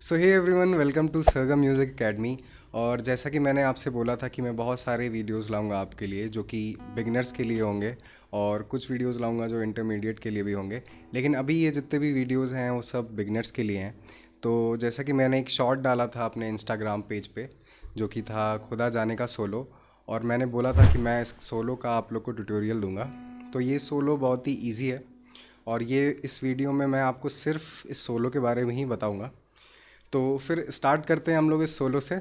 So hey everyone, welcome to Sargam music academy. और जैसा कि मैंने आपसे बोला था कि मैं बहुत सारे वीडियोस लाऊंगा आपके लिए जो कि बिगनर्स के लिए होंगे और कुछ वीडियोस लाऊंगा जो इंटरमीडिएट के लिए भी होंगे। लेकिन अभी ये जितने भी वीडियोस हैं वो सब बिगनर्स के लिए हैं। तो जैसा कि मैंने एक शॉर्ट डाला था अपने इंस्टाग्राम पेज पे जो कि था खुदा जाने का सोलो, और मैंने बोला था कि मैं इस सोलो का आप लोग को ट्यूटोरियल दूंगा। तो ये सोलो बहुत ही ईजी है और ये इस वीडियो में मैं आपको सिर्फ इस सोलो के बारे में ही बताऊंगा। तो फिर स्टार्ट करते हैं हम लोग इस सोलो से।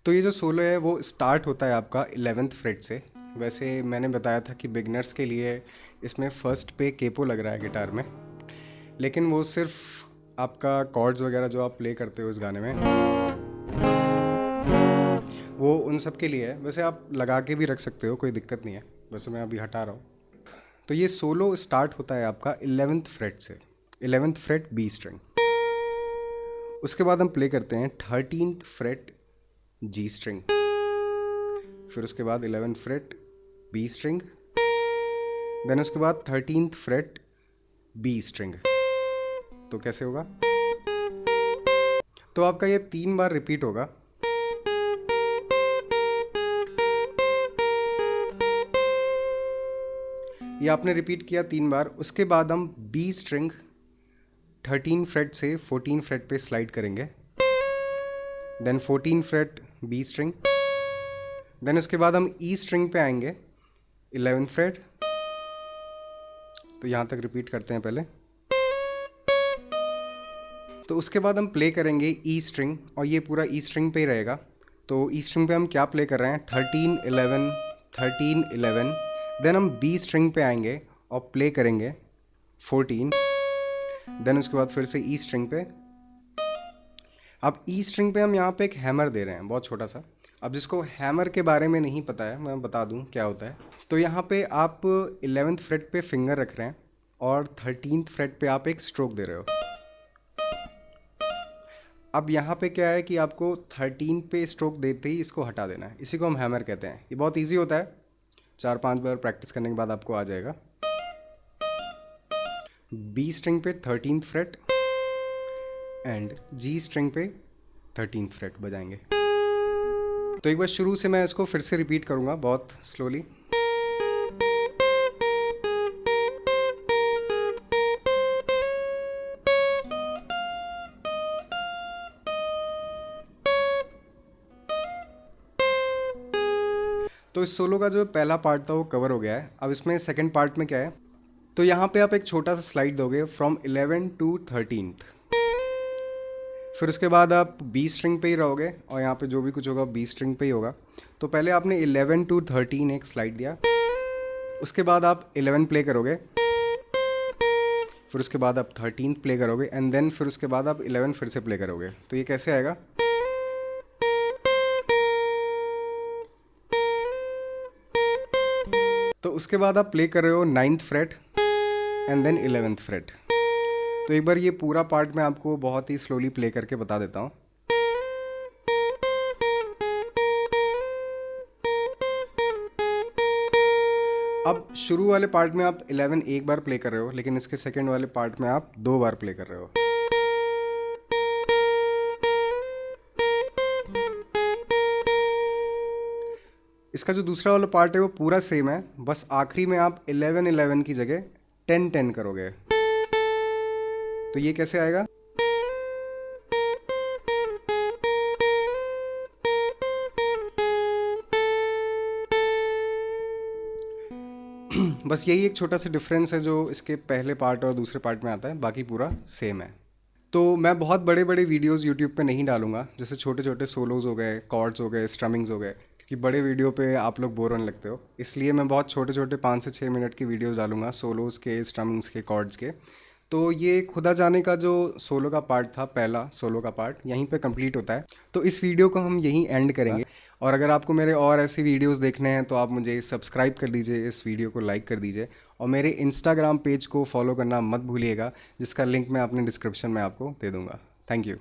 तो ये जो सोलो है वो स्टार्ट होता है आपका 11th फ्रेट से। वैसे मैंने बताया था कि बिगनर्स के लिए इसमें फर्स्ट पे केपो लग रहा है गिटार में, लेकिन वो सिर्फ आपका कॉर्ड्स वगैरह जो आप प्ले करते हो इस गाने में वो उन सब के लिए है। वैसे आप लगा के भी रख सकते हो, कोई दिक्कत नहीं है। वैसे मैं अभी हटा रहा हूँ। तो ये सोलो स्टार्ट होता है आपका 11th फ्रेट से, 11th फ्रेट बी स्ट्रिंग। उसके बाद हम प्ले करते हैं 13th फ्रेट जी स्ट्रिंग, फिर उसके बाद 11th freight B string, then उसके बाद 13th फ्रेट बी स्ट्रिंग। तो कैसे होगा? तो आपका ये 3 बार रिपीट होगा। ये आपने रिपीट किया 3 बार। उसके बाद हम बी स्ट्रिंग 13 फ्रेट से 14 फ्रेट पे स्लाइड करेंगे, then 14 fret B string, then उसके बाद हम ई स्ट्रिंग पे आएंगे 11th फ्रेट। तो यहाँ तक रिपीट करते हैं पहले। तो उसके बाद हम प्ले करेंगे ई स्ट्रिंग, और ये पूरा ई स्ट्रिंग पे ही रहेगा। तो ई स्ट्रिंग पे हम क्या प्ले कर रहे हैं? 13 11 13 11। देन हम बी स्ट्रिंग पे आएंगे और प्ले करेंगे 14। देन उसके बाद फिर से ई स्ट्रिंग पे। अब ई स्ट्रिंग पे हम यहाँ पे एक हैमर दे रहे हैं, बहुत छोटा सा। अब जिसको हैमर के बारे में नहीं पता है मैं बता दूँ क्या होता है। तो यहाँ पे आप 11th फ्रेट पे फिंगर रख रहे हैं और 13th फ्रेट पे आप एक स्ट्रोक दे रहे हो। अब यहाँ पे क्या है कि आपको 13 पे स्ट्रोक देते ही इसको हटा देना है। इसी को हम हैमर कहते हैं। ये बहुत इजी होता है, 4-5 बार प्रैक्टिस करने के बाद आपको आ जाएगा। बी स्ट्रिंग पे 13th freight and ji string पे 13th फ्रेट बजाएंगे। तो एक बार शुरू से मैं इसको फिर से रिपीट करूँगा बहुत स्लोली। तो इस सोलो का जो पहला पार्ट था वो कवर हो गया है। अब इसमें सेकंड पार्ट में क्या है? तो यहाँ पे आप एक छोटा सा स्लाइड दोगे फ्रॉम 11 to 13th। फिर उसके बाद आप बी स्ट्रिंग पे ही रहोगे और यहाँ पे जो भी कुछ होगा बी स्ट्रिंग पे ही होगा। तो पहले आपने 11 to 13 एक स्लाइड दिया, उसके बाद आप 11 प्ले करोगे, फिर उसके बाद आप 13th प्ले करोगे एंड देन फिर उसके बाद आप 11 फिर से प्ले करोगे। तो ये कैसे आएगा? तो उसके बाद आप प्ले कर रहे हो 9th freight and then 11th freight. तो एक बार ये पूरा पार्ट मैं आपको बहुत ही स्लोली प्ले करके बता देता हूँ। अब शुरू वाले पार्ट में आप 11 एक बार प्ले कर रहे हो, लेकिन इसके सेकंड वाले पार्ट में आप 2 बार प्ले कर रहे हो। इसका जो दूसरा वाला पार्ट है वो पूरा सेम है, बस आखिरी में आप 11 11 की जगह 10 10 करोगे। तो ये कैसे आएगा? बस यही एक छोटा सा डिफरेंस है जो इसके पहले पार्ट और दूसरे पार्ट में आता है, बाकी पूरा सेम है। तो मैं बहुत बड़े बड़े वीडियोस यूट्यूब पे नहीं डालूंगा, जैसे छोटे छोटे सोलोज हो गए, कॉर्ड्स हो गए, स्ट्रमिंग्स हो गए, क्योंकि बड़े वीडियो पे आप लोग बोर होने लगते हो। इसलिए मैं बहुत छोटे छोटे 5 से 6 मिनट की वीडियोस डालूंगा, सोलोज़ के, स्ट्रमिंग्स के, कॉर्ड्स के। तो ये खुदा जाने का जो सोलो का पार्ट था, पहला सोलो का पार्ट यहीं पे कंप्लीट होता है। तो इस वीडियो को हम यहीं एंड करेंगे। और अगर आपको मेरे और ऐसे वीडियोस देखने हैं तो आप मुझे सब्सक्राइब कर दीजिए, इस वीडियो को लाइक कर दीजिए और मेरे इंस्टाग्राम पेज को फॉलो करना मत भूलिएगा, जिसका लिंक मैं अपने डिस्क्रिप्शन में आपको दे दूँगा। Thank you.